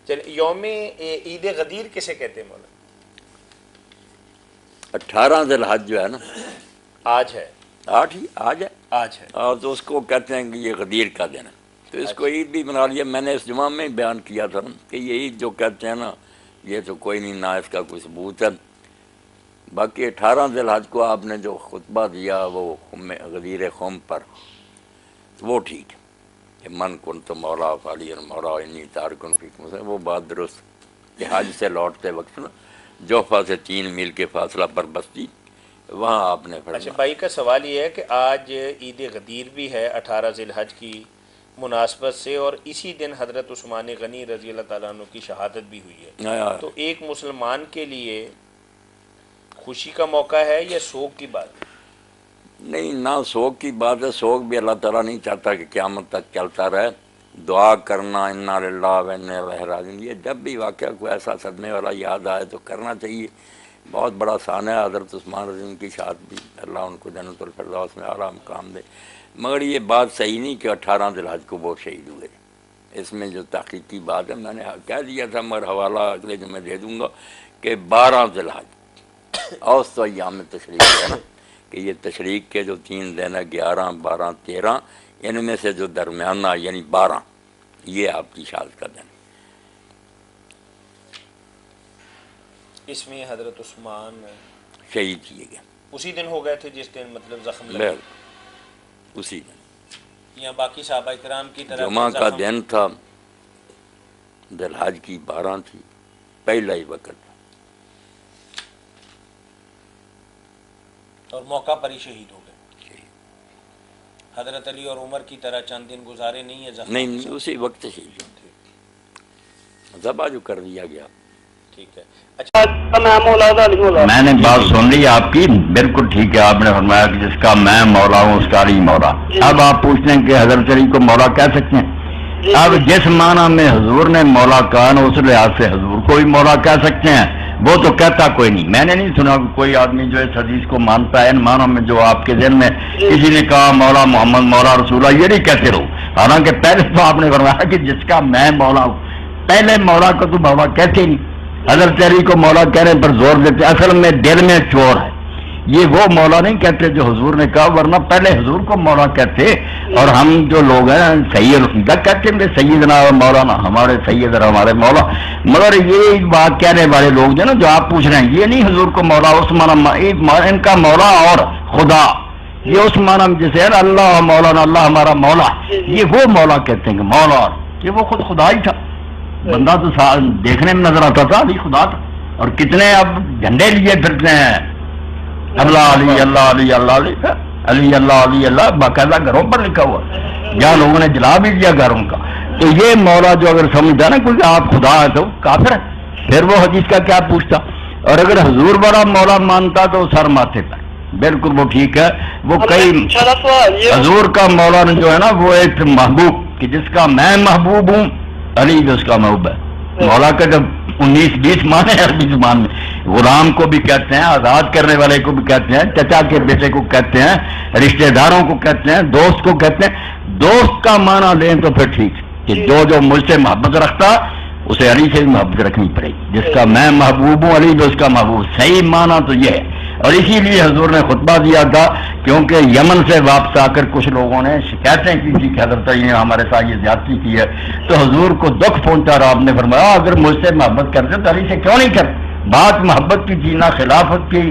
چلیے، یوم عید غدیر کسے کہتے ہیں مولانا؟ 18 ذی الحج جو ہے نا، آج ہے، 8 ہی آج ہے، آج ہے، اور تو اس کو کہتے ہیں کہ یہ غدیر کا دن ہے، تو اس کو عید بھی بنا لیا۔ میں نے اس جمعہ میں بیان کیا تھا کہ یہ عید جو کہتے ہیں نا، یہ تو کوئی نہیں، نہ اس کا کوئی ثبوت ہے۔ باقی 18 ذی الحج کو آپ نے جو خطبہ دیا وہ غدیر خم پر، تو وہ ٹھیک ہے کہ من کن تو مولا فعلی مولا انی تارکن فیکم، وہ بات درست کہ حج سے لوٹتے وقت نا جوفہ سے 3 میل کے فاصلہ پر بستی، وہاں آپ نے اچھا فرمایا۔ بھائی کا سوال یہ ہے کہ آج عید غدیر بھی ہے 18 ذی الحج کی مناسبت سے، اور اسی دن حضرت عثمان غنی رضی اللہ تعالیٰ عنہ کی شہادت بھی ہوئی ہے، تو ایک مسلمان کے لیے خوشی کا موقع ہے یا سوگ کی بات ہے؟ نہیں، نہ سوگ کی بات ہے، سوگ بھی اللہ تعالیٰ نہیں چاہتا کہ قیامت تک چلتا رہے۔ دعا کرنا انا للہ و انا الیہ راجعون، یہ جب بھی واقعہ کوئی ایسا صدمے والا یاد آئے تو کرنا چاہیے۔ بہت بڑا شان ہے حضرت عثمان رضی اللہ عنہ کی شہادت بھی، اللہ ان کو جنت الفردوس میں اعلیٰ مقام دے، مگر یہ بات صحیح نہیں کہ 18 ذی الحج کو وہ شہید ہوئے۔ اس میں جو تحقیقی بات ہے، میں نے کہہ دیا تھا مگر حوالہ اگلے جمعے دے دوں گا کہ 12 ذی الحج اوسط ایام تشریق ہے نا، کہ یہ تشریق کے جو 3 دن ہے 11 12 13، ان میں سے جو درمیانہ یعنی 12، یہ آپ کی شہادت کا دن ہے۔ اس میں حضرت عثمان شہید کیے گئے اسی دن ہو گئے تھے جس دن مطلب زخم لگے، اسی دن، یا باقی صحابہ کرام کی طرح جمعہ کا دن تھا، ذی الحج کی 12 تھی، پہلا ہی وقت تھا، اور موقع پر ہی شہید ہو گئے۔ حضرت علی اور عمر کی طرح چند دن گزارے نہیں ہے زخم؟ نہیں، اسی وقت شہید ذبح جو کر دیا گیا۔ ٹھیک ہے، اچھا میں نے بات سن لی آپ کی، بالکل ٹھیک ہے، آپ نے فرمایا کہ جس کا میں مولا ہوں اس کا علی مولا۔ اب آپ پوچھتے ہیں کہ حضرت علی کو مولا کہہ سکتے ہیں؟ اب جس معنی میں حضور نے مولا کہا نا، اس لحاظ سے حضور کو بھی مولا کہہ سکتے ہیں، وہ تو کہتا کوئی نہیں۔ میں نے نہیں سنا کوئی آدمی جو اس حدیث کو مانتا ہے ان معنوں میں جو آپ کے ذہن میں کسی نے کہا مولا محمد مولا رسول اللہ، یہ نہیں کہتے رہو، حالانکہ پہلے تو آپ نے فرمایا کہ جس کا میں مولا ہوں، پہلے مولا کو تو مولا کہتے نہیں۔ حضرت علی کو مولا کہنے پر زور دیتے، اصل میں دل میں چور ہے، یہ وہ مولا نہیں کہتے جو حضور نے کہا، ورنہ پہلے حضور کو مولا کہتے، اور ہم جو لوگ ہیں سید کہتے ہیں سیدنا مولانا، ہمارے سید اور ہمارے مولا، مگر یہ بات کہنے والے لوگ جو نا جو آپ پوچھ رہے ہیں، یہ نہیں حضور کو مولا اس معنی، ان کا مولا اور خدا یہ اس معنی میں جیسے ہے نا اللہ مولانا، اللہ ہمارا مولا، یہ وہ مولا کہتے ہیں کہ مولا، کہ وہ خود خدا ہی تھا، بندہ تو دیکھنے میں نظر آتا تھا، علی خدا تھا، اور کتنے اب جھنڈے لیے پھرتے ہیں، اللہ علی اللہ علی اللہ علی علی اللہ علی اللہ، باقاعدہ گھروں پر لکھا ہوا، جہاں لوگوں نے جلا بھی دیا گھروں کا۔ تو یہ مولا جو اگر سمجھتا نا کوئی آپ خدا ہے تو کافر ہے، پھر وہ حدیث کا کیا پوچھتا؟ اور اگر حضور بڑا مولا مانتا تو سر ماتھے پر، بالکل وہ ٹھیک ہے۔ وہ کئی حضور کا مولا جو ہے نا وہ ایک محبوب، کہ جس کا میں محبوب ہوں، علی جو اس کا محبوب ہے۔ مولا کا جب 19-20 معنی ہے عربی زبان میں، غلام کو بھی کہتے ہیں، آزاد کرنے والے کو بھی کہتے ہیں، چچا کے بیٹے کو کہتے ہیں، رشتہ داروں کو کہتے ہیں، دوست کو کہتے ہیں۔ دوست کا معنی لیں تو پھر ٹھیک کہ جو مجھ سے محبت رکھتا اسے علی سے بھی محبت رکھنی پڑے گی، جس کا میں محبوب ہوں علی جو اس کا محبوب، صحیح معنی تو یہ ہے۔ اور اسی لیے حضور نے خطبہ دیا تھا، کیونکہ یمن سے واپس آ کر کچھ لوگوں نے شکایتیں کی تھی کہ حضرت علی نے ہمارے ساتھ یہ زیادتی کی ہے، تو حضور کو دکھ پہنچا اور آپ نے فرمایا اگر مجھ سے محبت کرتے تو علی سے کیوں نہیں کرتے؟ بات محبت کی تھی، نہ خلافت کی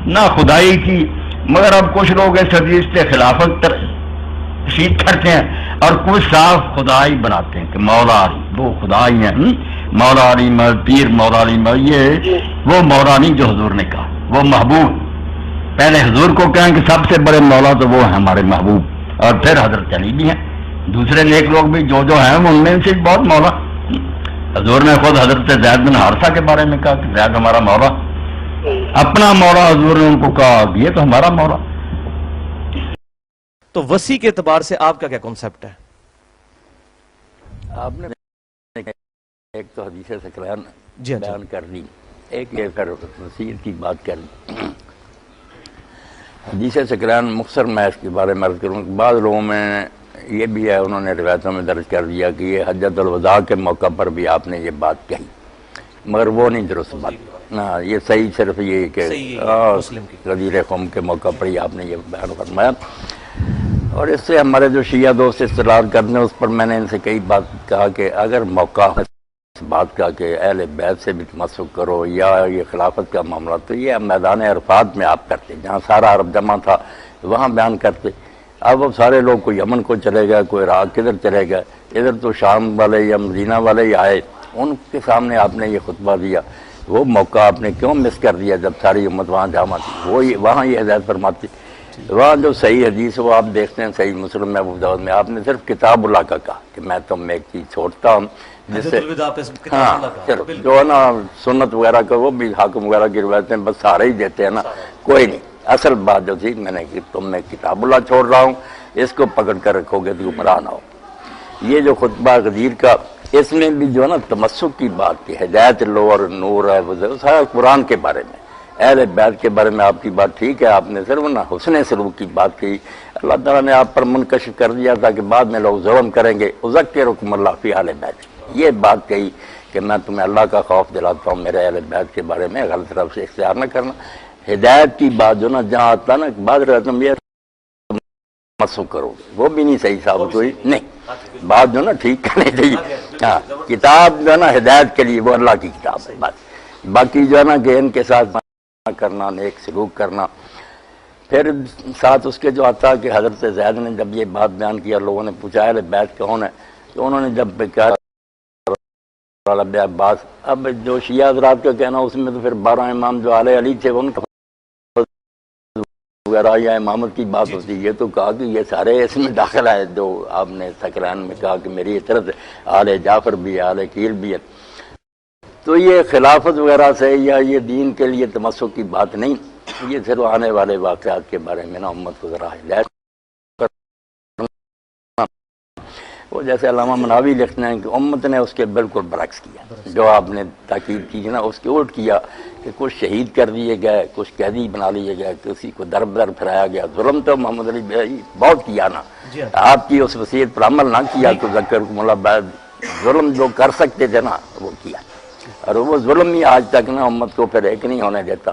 نہ خدائی کی، مگر اب کچھ لوگ اس حدیث سے خلافت تشہیر کرتے ہیں اور کچھ صاف خدائی بناتے ہیں کہ مولا علی وہ خدا ہی ہیں، مولا علی پیر مولا علی یہ وہ مولا نہیں جو حضور نے کہا، وہ محبوب۔ پہلے حضور کو کہیں کہ سب سے بڑے مولا تو وہ ہیں ہمارے محبوب، اور پھر حضرت علی بھی ہیں، دوسرے نیک لوگ بھی جو ہیں ان میں سے بہت مولا۔ حضور نے خود حضرت زید بن حارثہ کے بارے میں کہا کہ زید ہمارا مولا، اپنا مولا حضور نے ان کو کہا یہ تو ہمارا مولا۔ تو وسیع کے اعتبار سے آپ کا کیا کنسپٹ ہے؟ آپ نے ایک تو حدیث ثقلین جی بیان کر لی، ایک یہ پھر وسیعت کی بات کر لی۔ حدیث ثقلین مختصر میں اس کے بارے میں عرض کروں، بعض لوگوں میں یہ بھی ہے، انہوں نے روایتوں میں درج کر دیا کہ یہ حجۃ الوداع کے موقع پر بھی آپ نے یہ بات کہی، مگر وہ نہیں درست بات، یہ صحیح صرف یہ کہ غدیر قوم کے موقع پر ہی آپ نے یہ بیان فرمایا۔ اور اس سے ہمارے جو شیعہ دوست اصطلاح کرتے ہیں، اس پر میں نے ان سے کئی بات کہا کہ اگر موقع ہے اس بات کا کہ اہل بیت سے بھی تمسک کرو یا یہ خلافت کا معاملہ، تو یہ میدان عرفات میں آپ کرتے، جہاں سارا عرب جمع تھا وہاں بیان کرتے۔ اب سارے لوگ کوئی یمن کو چلے گئے، کوئی عراق کدھر چلے گئے، ادھر تو شام والے یا مدینہ والے ہی آئے، ان کے سامنے آپ نے یہ خطبہ دیا، وہ موقع آپ نے کیوں مس کر دیا جب ساری امت وہاں جمع تھی؟ وہاں یہ ہدایت فرماتی، وہاں جو صحیح حدیث وہ آپ دیکھتے ہیں صحیح مسلم میں ابو داؤد میں، آپ نے صرف کتاب اللہ کا کہا کہ میں تم میں ایک چیز چھوڑتا ہوں جس سے ہاں صرف جو ہے نا سنت وغیرہ کا وہ بھی حاکم وغیرہ کی روایتیں بس سارے ہی دیتے ہیں نا، کوئی نہیں، اصل بات جو تھی میں نے کہ تم میں کتاب اللہ چھوڑ رہا ہوں، اس کو پکڑ کر رکھو گے تو گمراہ نہ ہو۔ یہ جو خطبہ غدیر کا، اس میں بھی جو ہے نا تمسک کی بات کی، ہدایت لو اور نور ہے، وہ سارا قرآن کے بارے میں، اہل بیت کے بارے میں آپ کی بات ٹھیک ہے، آپ نے صرف نا حسن سلوک کی بات کی، اللہ تعالیٰ نے آپ پر منکشف کر دیا تھا کہ بعد میں لوگ ظلم کریں گے، اذکرکم اللہ فی اہل بیت، یہ بات کہی کہ میں تمہیں اللہ کا خوف دلاتا ہوں میرے اہل بیت کے بارے میں، غلط طرف سے اختیار نہ کرنا۔ ہدایت کی بات جو نا جہاں آتا نا بعد رہتا یہ تمسک کرو گے، وہ بھی نہیں صحیح ثابت ہوئی، نہیں بات جو نا ٹھیک کرنی چاہیے، ہاں کتاب جو ہے نا ہدایت کے لیے وہ اللہ کی کتاب ہے بس، باقی جو ہے نا کہ ان کے ساتھ کرنا، نیک سلوک کرنا۔ پھر ساتھ اس کے جو آتا کہ حضرت زید نے جب یہ بات بیان کیا، لوگوں نے پوچھا اہل بیت کون ہے، تو انہوں نے جب کہا عباس، اب جو شیعہ حضرات کا کہنا اس میں تو پھر 12 امام جو اہل علی تھے ان وغیرہ یا امامت کی بات ہوتی، یہ تو کہا کہ یہ سارے اس میں داخل ہے جو آپ نے سکران میں کہا کہ میری اطرت اہل جعفر بھی ہے، اہل عقیل بھی ہے، تو یہ خلافت وغیرہ سے یا یہ دین کے لیے تمسک کی بات نہیں، یہ صرف آنے والے واقعات کے بارے میں نا امت کو ذرا ہدایت، وہ جیسے علامہ مناوی لکھتے ہیں کہ امت نے اس کے بالکل برعکس کیا، جو آپ نے تاکید کی نا اس کے الٹ کیا کہ کچھ شہید کر دیے گئے، کچھ قیدی بنا لیے گئے، کسی کو در بدر پھرایا گیا، ظلم تو محمد علی بھائی بہت کیا نا، آپ کی اس وصیت پر عمل نہ کیا تو ذکرکم اللہ بعد، ظلم جو کر سکتے تھے نا وہ کیا، اور وہ ظلم ہی آج تک نا امت کو پھر ایک نہیں ہونے دیتا،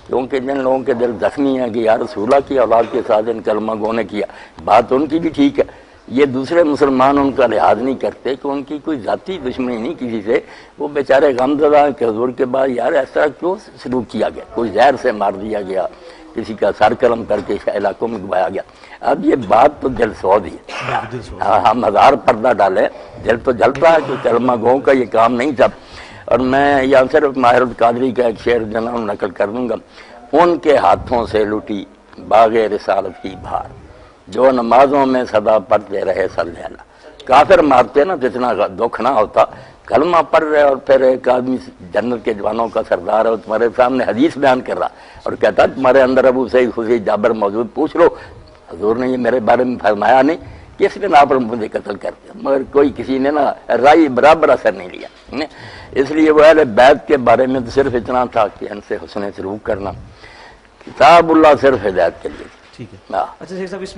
کیونکہ جن لوگوں کے دل زخمی ہیں کہ یا رسول اللہ کی اولاد کے ساتھ ان کلمہ گو نے کیا، بات ان کی بھی ٹھیک ہے، یہ دوسرے مسلمان ان کا لحاظ نہیں کرتے کہ ان کی کوئی ذاتی دشمنی نہیں کسی سے، وہ بیچارے غمزدہ ہیں کہ حضور کے بعد یار ایسا کیوں سلوک کیا گیا، کوئی زہر سے مار دیا گیا، کسی کا سر قلم کر کے علاقوں میں گوایا گیا، اب یہ بات تو دل سود ہی ہے، ہم ہزار پردہ ڈالیں دل تو جلتا ہے کہ کلمہ گو کا یہ کام نہیں تھا۔ اور میں یہاں صرف ماہر القادری کا ایک شعر جناب نقل کر دوں گا، ان کے ہاتھوں سے لٹی باغ رسالت کی بہار، جو نمازوں میں صدا پڑھتے رہے صلی اللہ، کافر مارتے نا جتنا دکھ نہ ہوتا، کلمہ پڑھ رہے اور پھر ایک آدمی جنت کے جوانوں کا سردار ہے اور تمہارے سامنے حدیث بیان کر رہا اور کہتا تمہارے اندر ابو سعید خدری جابر موجود، پوچھ لو حضور نے یہ میرے بارے میں فرمایا نہیں، کس نے نا پر مجھے قتل کر دیا، مگر کوئی کسی نے نا رائے برابر اثر نہیں لیا، اس لیے وہ اہل بیت کے بارے میں تو صرف اتنا تھا کہ ان سے حسن سلوک کرنا، کتاب اللہ صرف ہدایت کے لیے، ٹھیک ہے۔ اچھا شیخ صاحب اس میں